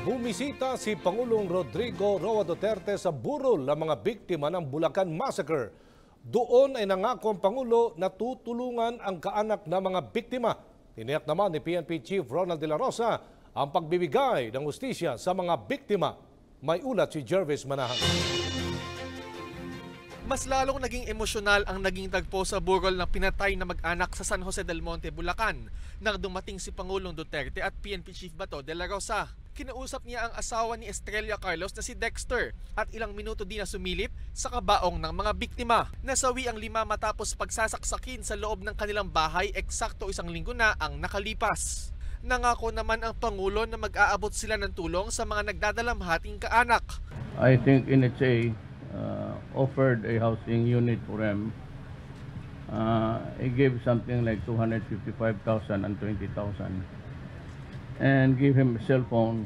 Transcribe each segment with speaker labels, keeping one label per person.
Speaker 1: Bumisita si Pangulong Rodrigo Roa Duterte sa burol ng mga biktima ng Bulacan Massacre. Doon ay nangako ang Pangulo na tutulungan ang kaanak ng mga biktima. Tiniyak naman ni PNP Chief Ronald De La Rosa ang pagbibigay ng hustisya sa mga biktima. May ulat si Jervis Manahan.
Speaker 2: Mas lalong naging emosyonal ang naging tagpo sa burol ng pinatay na mag-anak sa San Jose del Monte, Bulacan nang dumating si Pangulong Duterte at PNP Chief Bato de la Rosa. Kinausap niya ang asawa ni Estrella Carlos na si Dexter at ilang minuto din na sumilip sa kabaong ng mga biktima. Nasawi ang 5 matapos pagsasaksakin sa loob ng kanilang bahay eksakto 1 linggo na ang nakalipas. Nangako naman ang Pangulo na mag-aabot sila ng tulong sa mga nagdadalamhating kaanak.
Speaker 3: I think NHA offered a housing unit for him. He gave something like 255,000 and 20,000 and give him a cell phone.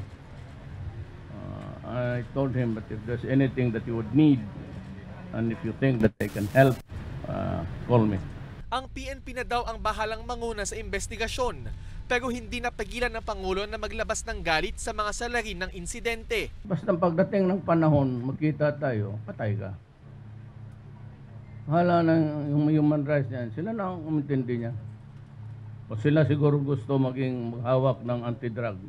Speaker 3: I told him that if there's anything that you would need and if you think that I can help, call me.
Speaker 2: Ang PNP na daw ang bahalang manguna sa investigasyon pero hindi napigilan ng Pangulo na maglabas ng galit sa mga salarin ng insidente.
Speaker 3: Basta pagdating ng panahon, magkita tayo, patay ka. Hala ng human rights niyan, sila na ang umintindi niya. O sila siguro gusto maging maghawak ng anti-drug.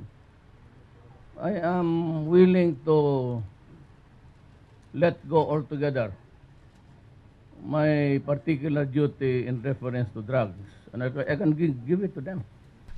Speaker 3: I am willing to let go altogether my particular duty in reference to drugs. And I can give it to them.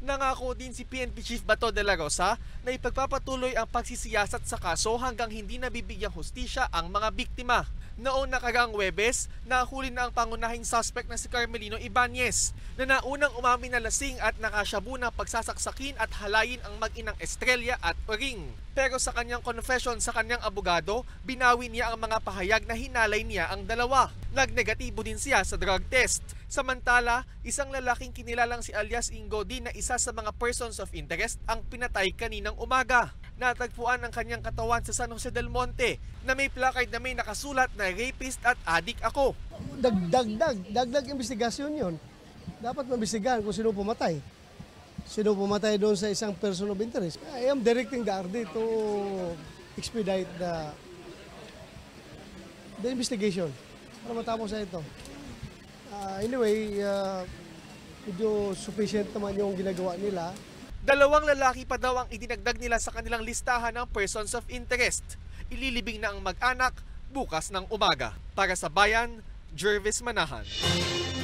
Speaker 2: Nangako din si PNP Chief Bato de la Rosa na ipagpapatuloy ang pagsisiyasat sa kaso hanggang hindi nabibigyang hustisya ang mga biktima. Noong nakaraang Huwebes, nahuli na ang pangunahing suspect na si Carmelino Ibanez na naunang umamin na lasing at nakasyabu ng pagsasaksakin at halayin ang mag-inang Estrella at Oring. Pero sa kanyang confession sa kanyang abogado, binawi niya ang mga pahayag na hinalay niya ang dalawa. Nagnegatibo din siya sa drug test. Samantala, isang lalaking kinilalang si alias Ingodi na isa sa mga persons of interest ang pinatay kaninang umaga. Natagpuan ang kanyang katawan sa San Jose del Monte na may placard na may nakasulat na rapist at addict ako.
Speaker 4: Dagdag investigasyon yun. Dapat maimbestigahan kung sino pumatay. Sino pumatay doon sa isang person of interest. I am directing the RD to expedite the investigation para matapos sa ito. Anyway, medyo sufficient naman yung ginagawa nila.
Speaker 2: 2 lalaki pa daw ang idinagdag nila sa kanilang listahan ng persons of interest. Ililibing na ang mag-anak bukas ng umaga. Para sa Bayan, Jervis Manahan.